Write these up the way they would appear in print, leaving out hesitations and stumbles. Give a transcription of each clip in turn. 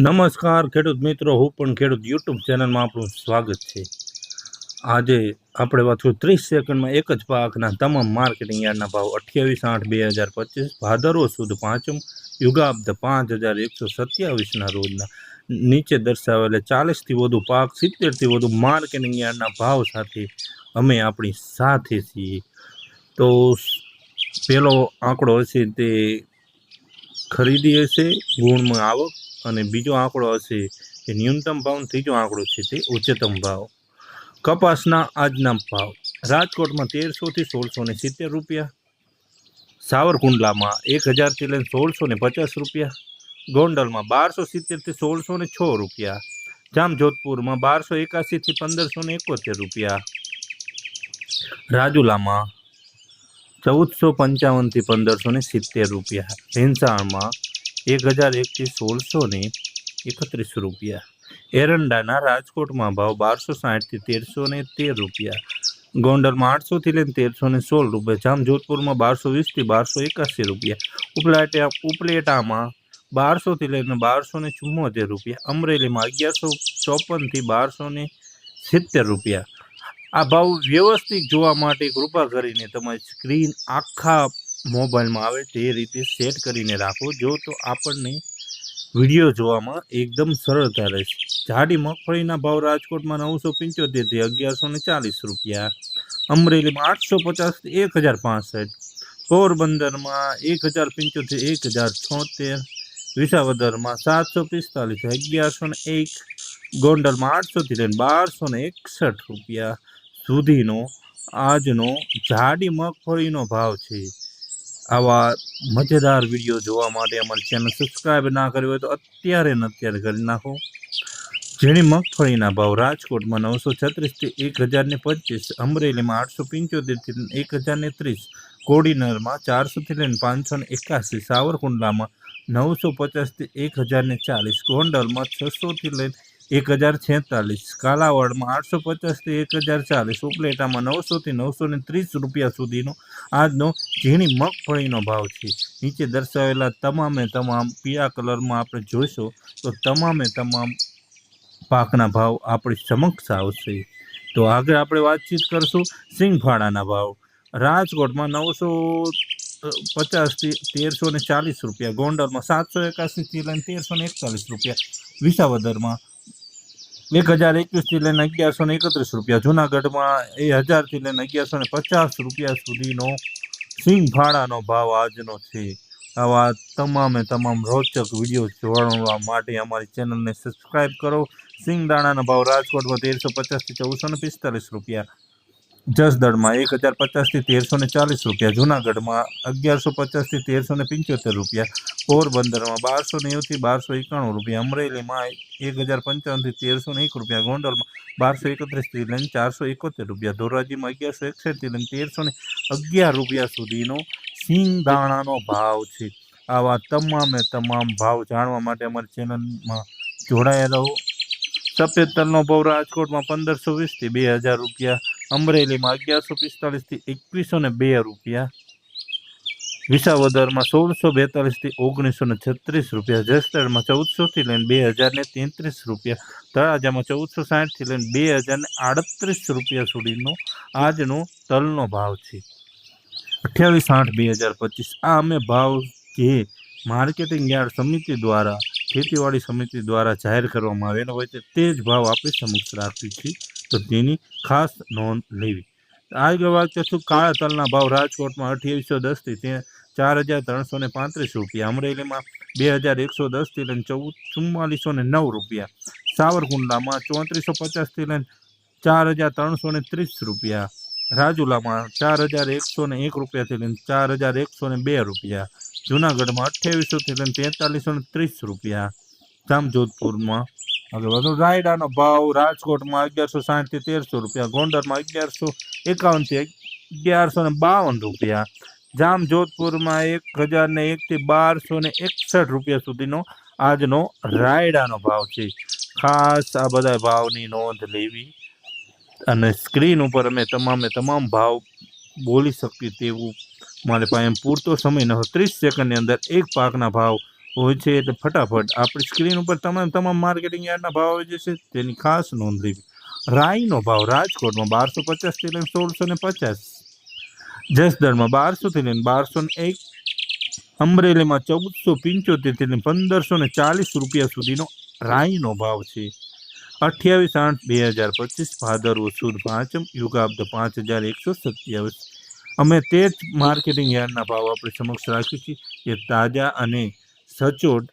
નમસ્કાર ખેડૂત મિત્રો, હું પણ ખેડૂત યુટ્યુબ ચેનલમાં આપણું સ્વાગત છે। આજે આપણે વાત કરીશું 30 સેકન્ડમાં એક જ પાકના તમામ માર્કેટિંગ યાર્ડના ભાવ 28/8/2025 ભાદરવો સુદ 5મ યુગાબ્દ 5127ના રોજના નીચે દર્શાવેલા 40થી વધુ પાક 70થી વધુ માર્કેટિંગ યાર્ડના ભાવ સાથે અમે આપણી સાથે છીએ। તો પહેલો આંકડો હશે તે ખરીદી હશે ગુણમાં આવક અને બીજો આંકડો હશે તે ન્યૂનતમ ભાવ, ત્રીજો આંકડો છે તે ઉચ્ચતમ ભાવ। કપાસના આજના ભાવ રાજકોટમાં 1300 થી 1670 રૂપિયા, સાવરકુંડલામાં 1000 થી લઈને 1650 રૂપિયા, ગોંડલમાં 1270 થી 1606 રૂપિયા, જામજોધપુરમાં 1281 થી 1571 રૂપિયા, રાજુલામાં 1455 થી 1570 રૂપિયા, ભેંસાણમાં 1001 થી 1631 રૂપિયા, એરંડાના રાજકોટમાં ભાવ 1260 થી 1313 રૂપિયા, ગોંડલમાં 800 થી લઈને 1316 રૂપિયા, જામજોધપુરમાં 1220 થી 1281 રૂપિયા, ઉપલેટામાં 1200 થી લઈને 1274 રૂપિયા, અમરેલીમાં 1154 થી 1270 રૂપિયા। આ ભાવ વ્યવસ્થિત જોવા માટે કૃપા કરીને તમારી સ્ક્રીન આખા મોબાઈલમાં આવે તે રીતે સેટ કરીને રાખો, જો તો આપણને વિડીયો જોવામાં એકદમ સરળતા રહેશે। જાડી મગફળીના ભાવ રાજકોટમાં 975 થી 1140 રૂપિયા, અમરેલીમાં 850 થી 1065, પોરબંદરમાં 1075 થી 1076, વિસાવદરમાં 745 થી 1101, ગોંડલમાં 800 થી લઈને 1261 રૂપિયા સુધીનો આજનો જાડી મગફળીનો ભાવ છે। આવા મજેદાર વિડીયો જોવા માટે અમારી ચેનલ સબસ્ક્રાઈબ ના કરી હોય તો અત્યારે ને અત્યારે કરી નાખો। ઝીણી મગફળીના ભાવ રાજકોટમાં 936 થી 1025, અમરેલીમાં 875 થી 1030, કોડીનારમાં 400 થી લઈને 581, સાવરકુંડલામાં 950 થી 1040, ગોંડલમાં 600 થી લઈને 1046, કાલાવાડમાં 850 થી 1040, ઉપલેટામાં 900 થી 930 રૂપિયા સુધીનો આજનો ઝીણી મગફળીનો ભાવ છે। નીચે દર્શાવેલા તમામે તમામ પીળા કલરમાં આપણે જોઈશું તો તમામે તમામ પાકના ભાવ આપણી સમક્ષ આવશે। તો આગળ આપણે વાતચીત કરશું સિંગફાળાના ભાવ રાજકોટમાં 950 થી 1340 રૂપિયા, ગોંડલમાં 781 થી લઈને 1341 રૂપિયા, વિસાવદરમાં 1021 થી લઈને 1131 રૂપિયા, જૂનાગઢમાં 1000 થી લઈને 1150 રૂપિયા સુધીનો સિંગફાળાનો ભાવ આજનો છે। આવા તમામે તમામ રોચક વિડીયો જોવા માટે અમારી ચેનલને સબસ્ક્રાઈબ કરો। સિંગદાણાના ભાવ રાજકોટમાં 1350 થી 1445 રૂપિયા, જસદણમાં 1050 થી 1340 રૂપિયા, જૂનાગઢમાં 1150 થી 1375 રૂપિયા, પોરબંદરમાં 1290 થી 1291 રૂપિયા, અમરેલીમાં 1055 થી 1301 રૂપિયા, ગોંડલમાં 1231 થી લઈને 471 રૂપિયા, ધોરાજીમાં 1161 થી લઈને 1311 રૂપિયા સુધીનો સિંગદાણાનો ભાવ છે। આવા તમામે તમામ ભાવ જાણવા માટે અમારી ચેનલમાં જોડાયા રહો। સફેદ તલનો ભાવ રાજકોટમાં 1520 થી 2000 રૂપિયા, અમરેલીમાં 1145 થી 2102 રૂપિયા, વિસાવદરમાં 1642 થી 1936 રૂપિયા, જસદણમાં 1400 થી લઈને 2033 રૂપિયા, તળાજામાં 1460 થી લઈને 2038 રૂપિયા સુધીનો આજનો તલનો ભાવ છે। 28/8/2025 આ અમે ભાવ જે માર્કેટિંગ યાર્ડ સમિતિ દ્વારા, ખેતીવાડી સમિતિ દ્વારા જાહેર કરવામાં આવેલો હોય તે જ ભાવ આપણી સમક્ષ રાખવી છે, તો તેની ખાસ નોંધ લેવી। આગળ વાત કરીશું કાળા તલના ભાવ રાજકોટમાં 2810 થી 4335 રૂપિયા, અમરેલીમાં 2110 થી લઈને 4409 રૂપિયા, સાવરકુંડલામાં 3450 થી લઈને 4330 રૂપિયા, રાજુલામાં 4101 રૂપિયાથી લઈને 4102 રૂપિયા, જૂનાગઢમાં 2800 થી લઈને 4330 રૂપિયા, જામજોધપુરમાં રાયડાનો ભાવ રાજકોટમાં 1160 થી 1300 રૂપિયા, ગોંડલમાં 1151 થી 1152 રૂપિયા, જામજોધપુરમાં 1001 થી 1261 રૂપિયા સુધીનો આજનો રાયડાનો ભાવ છે। ખાસ આ બધા ભાવની નોંધ લેવી અને સ્ક્રીન ઉપર અમે તમામ ભાવ બોલી શકીએ તેવું મારે પાસે પૂરતો સમય ન હતો। 30 સેકન્ડની અંદર એક પાકના ભાવ હોય છે એટલે ફટાફટ આપણી સ્ક્રીન ઉપર તમામ માર્કેટિંગ યાર્ડના ભાવ આવી જશે, તેની ખાસ નોંધ લેવી. રાઈનો ભાવ રાજકોટમાં 1250 થી લઈને 1650, જસદણમાં 1200 થી લઈને 1201, અમરેલીમાં 1475 થી લઈને 1540 રૂપિયા સુધીનો રાઈનો ભાવ છે. 28/8/2025 ભાદરવો સુદ પાંચમ, યુગાબ્દ 5127. અમે તે જ માર્કેટિંગ યાર્ડના ભાવ આપણી સમક્ષ રાખી છે, એ તાજા અને સચોટ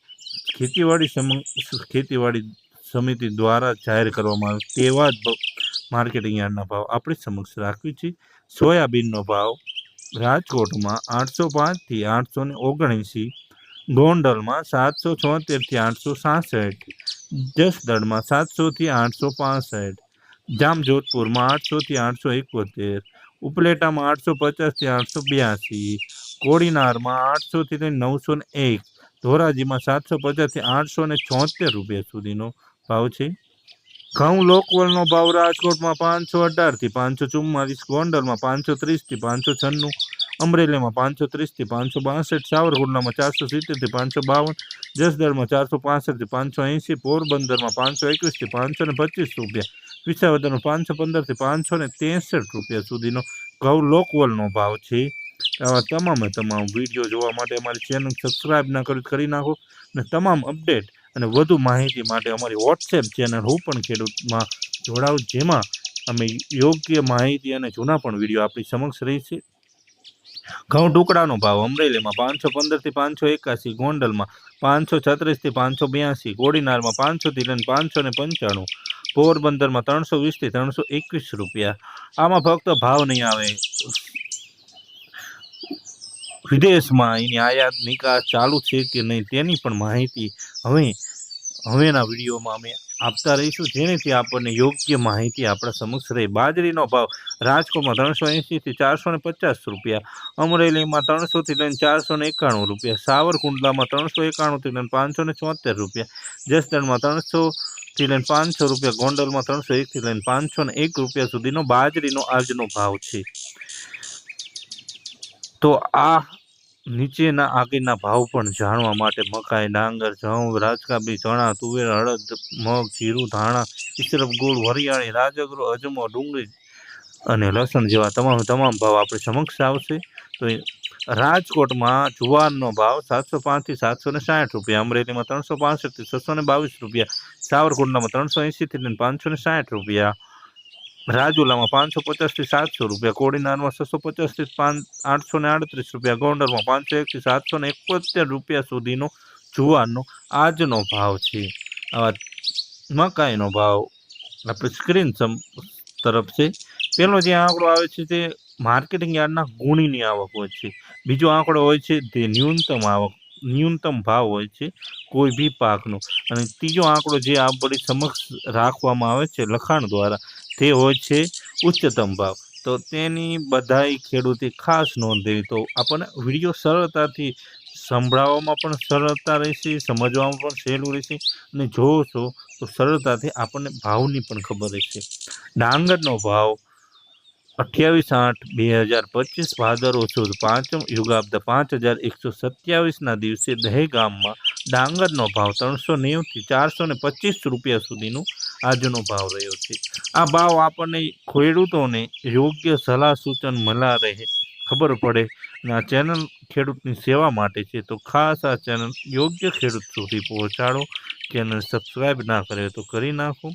ખેતીવાડી સમિતિ દ્વારા જાહેર કરવામાં આવે તેવા જ માર્કેટિંગ યાર્ડના ભાવ આપણી સમક્ષ રાખી છે. સોયાબીનનો ભાવ રાજકોટમાં 805 થી 879, ગોંડલમાં 776 થી 866, જસદણમાં 700 થી 865, જામજોધપુરમાં 800 થી 871, ઉપલેટામાં 850 થી 882, કોડીનારમાં 800 થી 901, ધોરાજીમાં 750 થી 876 રૂપિયા સુધીનો ભાવ છે. ઘઉં લોકવલનો ભાવ રાજકોટમાં 518 થી 544, ગોંડલમાં 530 થી 596, અમરેલીમાં 530 થી 562, સાવરકુંડલામાં 470 થી 552, જસદણમાં 465 થી 580, પોરબંદરમાં 521 થી 525 રૂપિયા, વિસાવદરમાં 515 થી 563 રૂપિયા સુધીનો ઘઉં લોકવલનો ભાવ છે. આવા તમામ વિડીયો જોવા માટે અમારી ચેનલ સબસ્ક્રાઈબ ના કરી નાખો, અને તમામ અપડેટ અને વધુ માહિતી માટે અમારી વોટ્સએપ ચેનલ હું પણ ખેડૂતમાં જોડાવ, જેમાં અમે યોગ્ય માહિતી અને જૂના પણ વિડીયો આપણી સમક્ષ રહી છે. ઘઉં ટુકડાનો ભાવ અમરેલીમાં 515 થી 581, ગોંડલમાં 536 થી 582, કોડીનારમાં 500 થી લઈને 595, પોરબંદરમાં 320 થી 321 રૂપિયા. આમાં ફક્ત ભાવ નહીં આવે, વિદેશમાં એની આયાત નિકાસ ચાલુ છે કે નહીં તેની પણ માહિતી હવેના વિડીયોમાં અમે આપતા રહીશું, જેનેથી આપણને યોગ્ય માહિતી આપણા સમક્ષ રહે. બાજરીનો ભાવ રાજકોટમાં 380 થી 450 રૂપિયા, અમરેલીમાં 300 થી લઈને 491 રૂપિયા, સાવરકુંડલામાં 391 થી લઈને 574 રૂપિયા, જસદણમાં 300 થી લઈને 500 રૂપિયા, ગોંડલમાં 301 થી લઈને 501 રૂપિયા સુધીનો બાજરીનો આજનો ભાવ છે. તો આ નીચેના આગળના ભાવ પણ જાણવા માટે મકાઈ, ડાંગર, જવ, રાજકાબી, ચણા, તુવેર, અડદ, મગ, જીરું, ધાણા, ઈસબગુલ, વરિયાળી, રાજગરો, અજમો, ડુંગળી અને લસણ જેવા તમામ ભાવ આપણી સમક્ષ આવશે. તો રાજકોટમાં જુવારનો ભાવ 705 થી 760 રૂપિયા, અમરેલીમાં 365 થી 622 રૂપિયા, સાવરકુંડલામાં 380 થી 560 રૂપિયા, રાજુલામાં 550 થી 700 રૂપિયા, કોડીનારમાં 650 થી 838 રૂપિયા, ગોંડલમાં 501 થી 771 રૂપિયા સુધીનો જુવારનો આજનો ભાવ છે. આવા મકાઈનો ભાવ આપણે સ્ક્રીન તરફ છે. પેલો જે આંકડો આવે છે તે માર્કેટિંગ યાર્ડના ગુણીની આવક હોય છે. બીજો આંકડો હોય છે તે ન્યૂનતમ ભાવ હોય છે કોઈ બી પાકનો, અને ત્રીજો આંકડો જે આપણી સમક્ષ રાખવામાં આવે છે લખાણ દ્વારા તે હોય છે ઉચ્ચતમ ભાવ. તો તેની બધાય ખેડૂતે ખાસ નોંધ લેવી, તો આપણને વિડીયો સરળતાથી સંભળાવવામાં પણ સરળતા રહેશે, સમજવામાં પણ સહેલું રહેશે, અને જોશો તો સરળતાથી આપણને ભાવની પણ ખબર રહેશે. ડાંગરનો ભાવ 28/8/2025 ભાદરવો સુદ પાંચમ, યુગાબ્દ 5127ના દિવસે દહેગામમાં ડાંગરનો ભાવ 390 થી 425 રૂપિયા સુધીનો આજનો ભાવ રહ્યો છે. આ ભાવ આપણને ખેડૂતોને યોગ્ય સલાહ સૂચન મળા રહે, ખબર પડે, અને આ ચેનલ ખેડૂતની સેવા માટે છે, તો ખાસ આ ચેનલ યોગ્ય ખેડૂત સુધી પહોંચાડો. ચેનલ સબસ્ક્રાઈબ ના કરે તો કરી નાખો.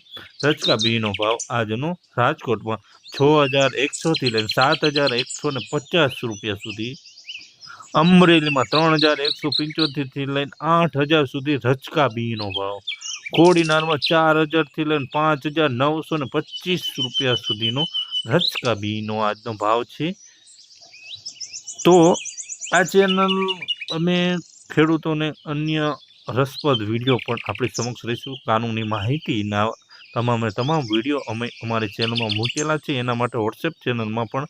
રચકા બીનો ભાવ આજનો રાજકોટમાં 6100 થી લઈને 7150 રૂપિયા સુધી, અમરેલીમાં 3175 થી લઈને 8000 સુધી રચકા બીનો ભાવ, કોડીનારમાં 4000 થી લઈને 5925 રૂપિયા સુધીનો રચકા બીનો આજનો ભાવ છે. તો આ ચેનલ અમે ખેડૂતોને અન્ય રસપ્રદ વિડીયો પણ આપણી સમક્ષ રહીશું. કાનૂની માહિતીના તમામ વિડીયો અમે અમારી ચેનલમાં મૂકેલા છે, એના માટે વોટ્સએપ ચેનલમાં પણ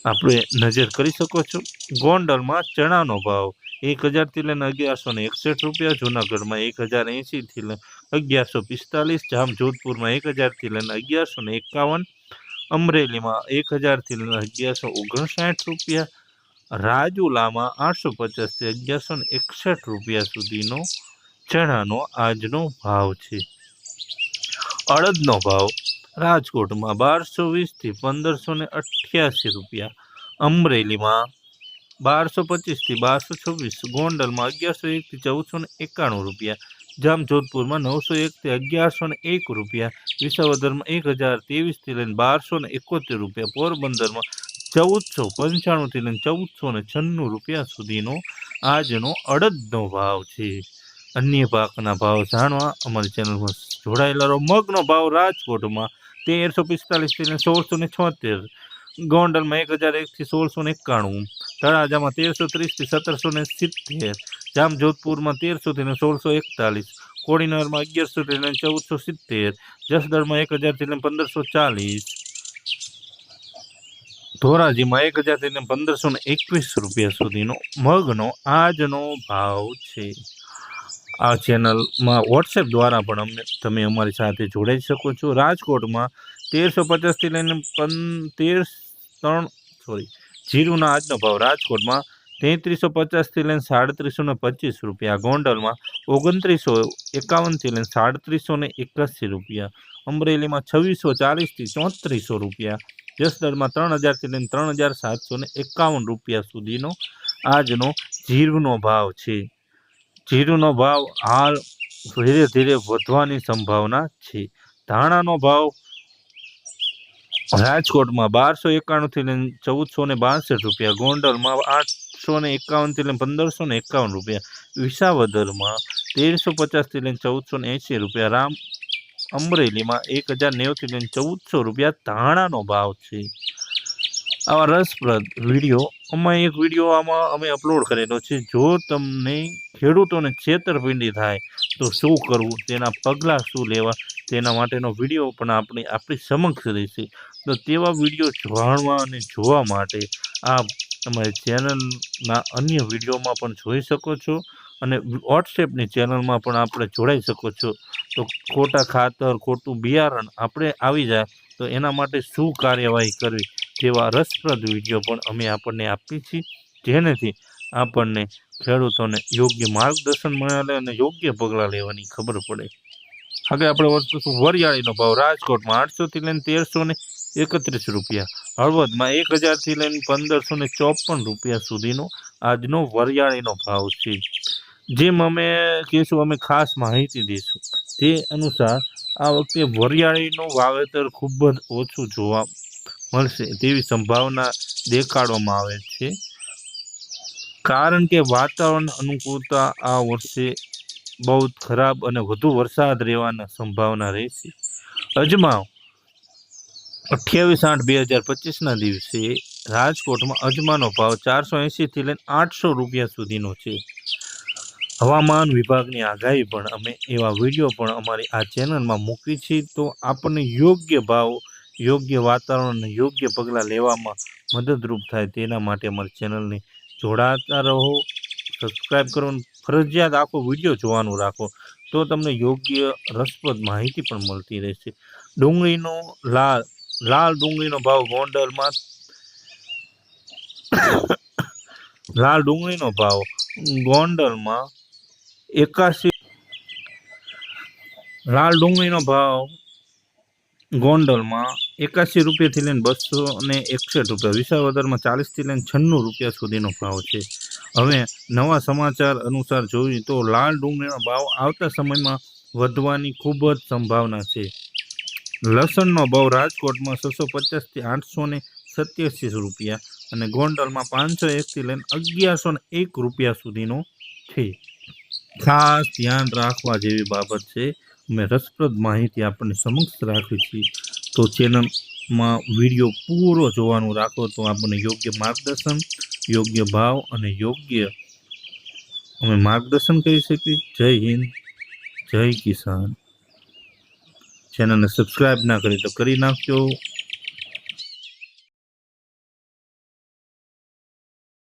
આપણે નજર કરી શકો છો. ગોંડલમાં ચણાનો ભાવ 1000 થી લઈને 1161 રૂપિયા, જૂનાગઢમાં 1080 થી લઈને 1145, જામજોધપુરમાં 1000 થી લઈને 1151, અમરેલીમાં 1000 થી લઈને 1159 રૂપિયા, રાજુલામાં 850 થી 1161 રૂપિયા સુધીનો ચણાનો આજનો ભાવ છે। અડદનો ભાવ રાજકોટમાં 1220 થી 1588 રૂપિયા, અમરેલીમાં 1225 થી 1226, ગોંડલમાં 1101 થી 1491 રૂપિયા, જામજોધપુરમાં 901 થી 1101 રૂપિયા, વિસાવદરમાં 1023 થી લઈને 1271 રૂપિયા, પોરબંદરમાં 1495 થી લઈને 1496 રૂપિયા સુધીનો આજનો અડદનો ભાવ છે। અન્ય પાકના ભાવ જાણવા અમારી ચેનલમાં જોડાયેલા રહો। મગનો ભાવ રાજકોટમાં 1345 થી 1676, ગોંડલમાં 1001 થી 1691, તળાજામાં 1330 થી 1770, જામજોધપુરમાં 1300 થી 1641, કોડીનારમાં 1100 થી 1470, જસદણમાં 1000 થી 1540, ધોરાજીમાં 1000 થી 1521 રૂપિયા સુધીનો મગનો આજનો ભાવ છે। આ ચેનલમાં વોટ્સએપ દ્વારા પણ તમે અમારી સાથે જોડાઈ શકો છો। રાજકોટમાં 1350 થી લઈને જીરુના આજનો ભાવ રાજકોટમાં 3350 થી લઈને 3725 રૂપિયા, ગોંડલમાં 2951 થી લઈને 3781 રૂપિયા, અમરેલીમાં 2640 થી 3400 રૂપિયા, જસદણમાં 3000 થી લઈને 3751 રૂપિયા સુધીનો આજનો જીરુનો ભાવ છે। જીરુનો ભાવ હાલ ધીરે ધીરે વધવાની સંભાવના છે। ધાણાનો ભાવ રાજકોટમાં 1291 થી લઈને 1462 રૂપિયા, ગોંડલમાં 851 થી લઈને 1551 રૂપિયા, વિસાવદરમાં 1350 થી લઈને 1480 રૂપિયા, અમરેલીમાં 1090 થી લઈને 1400 રૂપિયા ધાણાનો ભાવ છે। આવા રસપ્રદ વિડીયો આમાં અમે અપલોડ કરેલો છે। જો તમને ખેડૂતોને છેતરપિંડી થાય તો શું કરવું, તેના પગલાં શું લેવા, તેના માટેનો વિડીયો પણ આપણી સમક્ષ રહેશે। તો તેવા વિડીયો જાણવા અને જોવા માટે આપ તમારી ચેનલના અન્ય વિડીયોમાં પણ જોઈ શકો છો અને વોટ્સએપની ચેનલમાં પણ આપણે જોડાઈ શકો છો। તો ખોટા ખાતર, ખોટું બિયારણ આપણે આવી જાય તો એના માટે શું કાર્યવાહી કરવી તેવા રસપ્રદ વિડીયો પણ અમે આપણને આપીએ છીએ, જેનાથી આપણને ખેડૂતોને યોગ્ય માર્ગદર્શન મળે અને યોગ્ય પગલાં લેવાની ખબર પડે। આગળ આપણે વસ્તુ વરિયાળીનો ભાવ રાજકોટમાં 800 થી લઈને 1331 રૂપિયા, હળવદમાં 1000 થી લઈને 1554 રૂપિયા સુધીનો આજનો વરિયાળીનો ભાવ છે। જેમ અમે કહીશું, અમે ખાસ માહિતી દઈશું તે અનુસાર આ વખતે વરિયાળીનું વાવેતર ખૂબ જ ઓછું જોવા મળશે તેવી સંભાવના દેખાડવામાં આવે છે, કારણ કે વાતાવરણ અનુકૂળતા આ વર્ષે બહુ ખરાબ અને વધુ વરસાદ રહેવાના સંભાવના રહેશે। અજમા 28/8/2025 દિવસે રાજકોટમાં અજમાનો ભાવ 480 થી લઈને 800 રૂપિયા સુધીનો છે। હવામાન વિભાગની આગાહી પણ અમે એવા વિડીયો પણ અમારી આ ચેનલમાં મૂકી છે, તો આપણને યોગ્ય ભાવ, યોગ્ય વાતાવરણ અને યોગ્ય પગલાં લેવામાં મદદરૂપ થાય તેના માટે અમારી ચેનલને જોડાતા રહો, સબસ્ક્રાઈબ કરવાનું ફરજિયાત આખો વિડીયો જોવાનું રાખો, તો તમને યોગ્ય રસપ્રદ માહિતી પણ મળતી રહેશે। ડુંગળીનો લાલ ડુંગળીનો ભાવ ગોંડલમાં લાલ ડુંગળીનો ભાવ ગોંડલમાં 81, લાલ ડુંગળીનો ભાવ ગોંડલમાં 81 રૂપિયાથી લઈને 261 રૂપિયા, વિસાવદરમાં 40 થી લઈને 96 રૂપિયા સુધીનો ભાવ છે। હવે નવા સમાચાર અનુસાર જોઈએ તો લાલ ડુંગળીનો ભાવ આવતા સમયમાં વધવાની ખૂબ જ સંભાવના છે। લસણનો ભાવ રાજકોટમાં 650 થી 887 રૂપિયા અને ગોંડલમાં 501 થી લઈને 1101 રૂપિયા સુધીનો છે। ખાસ ધ્યાન રાખવા જેવી બાબત છે, અમે રસપ્રદ માહિતી આપણને સમક્ષ રાખી છે, તો ચેનલમાં વિડીયો પૂરો જોવાનું રાખો, તો આપણને યોગ્ય માર્ગદર્શન, યોગ્ય ભાવ અને યોગ્ય અમે માર્ગદર્શન કરી શકીએ। જય હિન્દ, જય કિસાન। ચેનલને સબસ્ક્રાઈબ ના કરી તો કરી નાખજો।